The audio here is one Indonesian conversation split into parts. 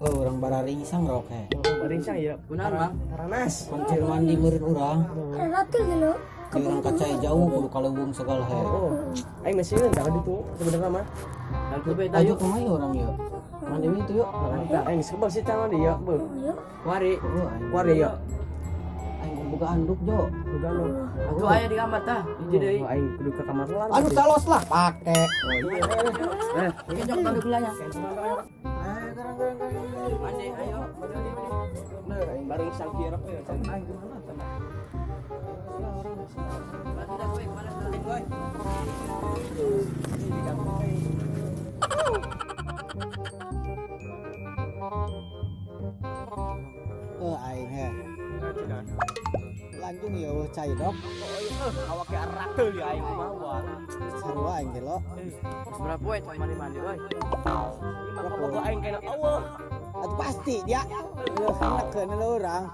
Oh, orang bararisang rok he. Baringsang ya. Benar, Bang. Taranas. Pancir mandi meureun urang. Ratu gitu. Di urang kacai jauh kudu kaleuweung segala he. Oh. Aing masih tah ditu sebenarnya mah. Kalau tuh beta Ayo yuk. kumaha orang yuk. Mandi itu yuk. Kita aing sebel sih tang dia, Beuh. Yuk. Wari. Oh, aing Wari ya. aing boga anduk jo. Bukan lo. Tuh aya di kamar tah. Hiji deui. Oh, aing kudu ke kamar lan. Aduh talos lah pake. Oh iya. Kejok tadi gulanya. Mandi Mandi ayo. Aing baringsang kira we. aing gimana tanda. Bantu dah gue, kemana tadi gue? Aing he. Lanjung ya cai dok. Awak ke arak teh ya aing mah buat. Sarua aing ge lo. Berapa we mandi-mandi euy? Pokok aing kena eueuh. Atuh pasti dia. Enak ke na urang.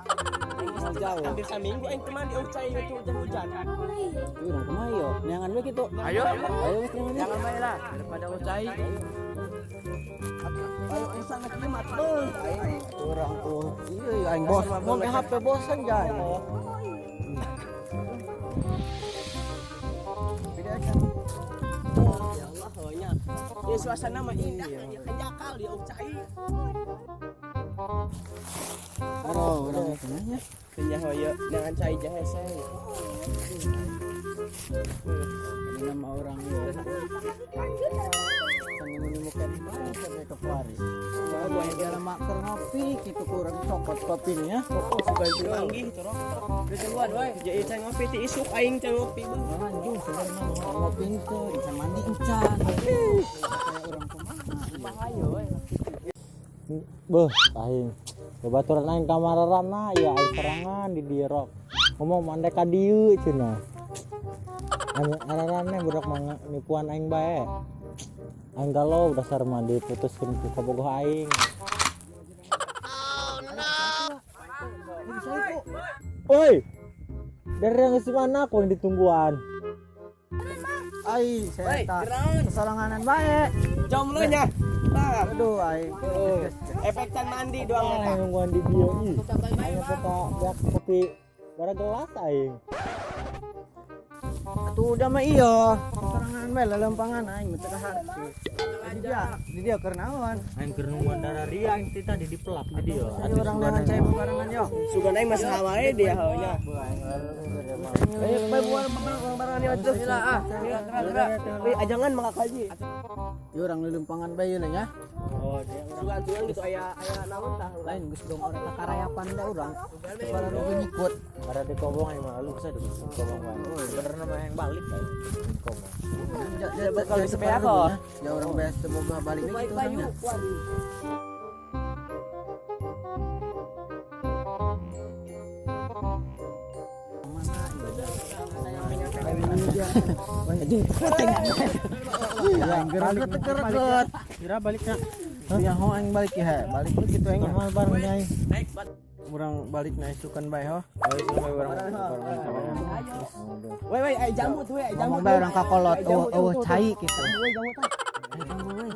Mau jauh. Hampir saminggu aing teh mandi eueuh cai itu hujan. Urang kumaha yo? Neangan we kitu. Ayo. Ayo wes neangan. Jangan main lah daripada ucai. Ayo aing sangat hemat beuh. Urang tuh. Iya aing bos. Mau ke HP bosan jay. Beda aja. Ya Allah heunya. Ya suasana mah indah ya kejakal dia ucai. Aduh, urang kenanya. Kenyah hoyo dengan cai jahe saya. Ini nama orang ya. Menemukan barang sampai ke Paris. Gua yang dia lama keur ngopi kitu kurang cokot kopinya. Oh, bantu manggih torok. Geus duluan we. Jadi cai ngopi ti isuk aing cai ngopi beuh. Anjing sebenarnya mau ngopi teh bisa mandi encan. Kayak orang kumaha. Bahaya we. Beuh, aing. Babaturan aing kamararana ya aing serangan di dieu rok. Ngomong mandek ka dieu cenah. Anu araranna budak mah nipuan aing bae. Aing galau dasar mah diputuskeun ku kabogoh aing. Oi. Dari yang si mana aku yang ditungguan? Ai, saya tak Geron. kesalanganan bae. Jomblo nya. Tah. Aduh, ai. Efek can mandi doang eta. Aing nungguan di dieu ih. Aing peta biak kopi bara gelas aing. Atuh udah mah iya. Kesalanganan bae lelempangan aing teu kahar. Di dia keur naon? Aing keur nungguan darah ria aing teh tadi dipelak di dieu. Ada orang dengan cai barengan yo. Sugan aing masalah wae dia heunya. Ayo bae buat barang dia atuh. Gila ah. Gerak. Ajangan mangga kaji. Ieu urang lelempangan bae yeuna nya. Oh, dia Sugan-sugan gitu aya naon tah. Lain geus dong orang kakarayapan da urang. Para nu nyikut. bara dikobong aing mah lu bisa dikobong bae. Bener nama yang balik aing. Dikobong. Kalau sepeda kok. Ya orang beas teu boga balik we kitu urangnya. Anjing keteng. Ya gerak gerak. Kira baliknya. Ya ho aing balik ya. Balik we kitu aing Mah bareng nyai. urang balik na isukan bae ho. Wei ai jamu tuh ai jamu. Ngomong bae urang kakolot eueuh cai kitu.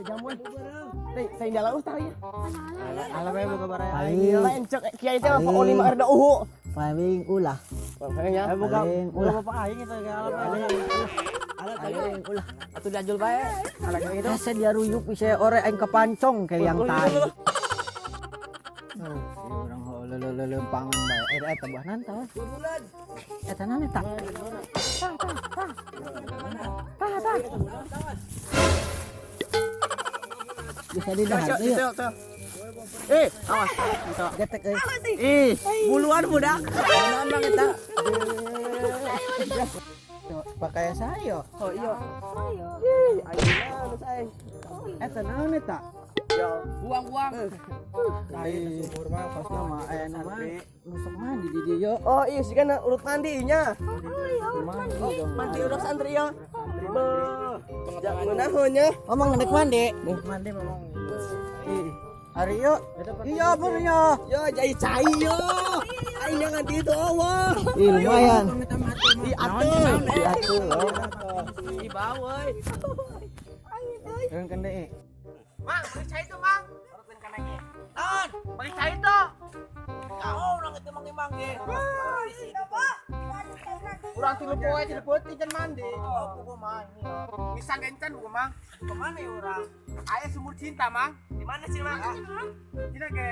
Jamu. Teh saya jalan ustaz ya. Ala bae boga baraya. Lain cek kiai teh apa oli mah ada uhu. Paling ulah. Makanya Boga ulah. Bapak aing itu ge alat Paling ulah. Atuh dianjul bae. Ala kayak gitu. Asa dia ruyuk bisa ore aing kepancong kayak yang tai. Urang ho leuleumpangan bae. Eta buahnan tah. Eta nana tak. Bisa didahar ieu. Awas. Getek euy. Buluan budak. Naon bang eta? Pakai saya. Oh iya. Ayo saya. Eta naon eta? Buang-buang. Di sumur mah pas nama aya nama nusuk mandi di dieu yo. Oh iya sih kan urut mandinya. Mandi dong. Mandi urut santri ya. Jangan menahonya. Ngomong ngendek mandi. Mandi memang. Hari yuk. Iya benernya. Yo jadi cai yo. Aing jangan itu Allah. Lumayan. Diatur. Diatur loh. Di bawah euy. Keren kende. Mang, beli cai tuh, Mang. Urutkeun ka nanya. Naon? Bagi saya itu. Kau orang itu manggi-manggi. Kurang tilu kan mandi. Oh, buku mang. Bisa gencan buku mang. Kemana ya orang? Ayah sumur cinta mang. Di mana sih mang? Kita ke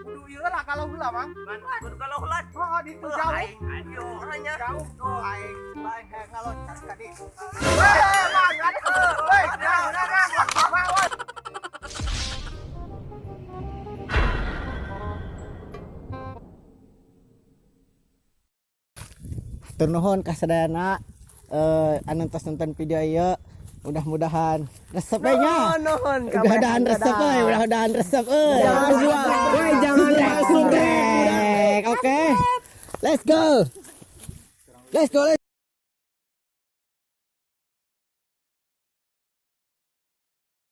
kudu ieu lah kalau heula mang. Kudu kalau heula. Oh, di itu jauh. Ayo, orangnya. Jauh. Oh, aing bae ngaloncat tadi. Weh, mang, aduh. Weh, mang. Tur nuhun ka sadayana anu tos nonton video ieu. Mudah-mudahan resep we nya. Mudah-mudahan resep euy, mudah-mudahan resep euy. Jangan lupa subscribe. Oke. Let's go.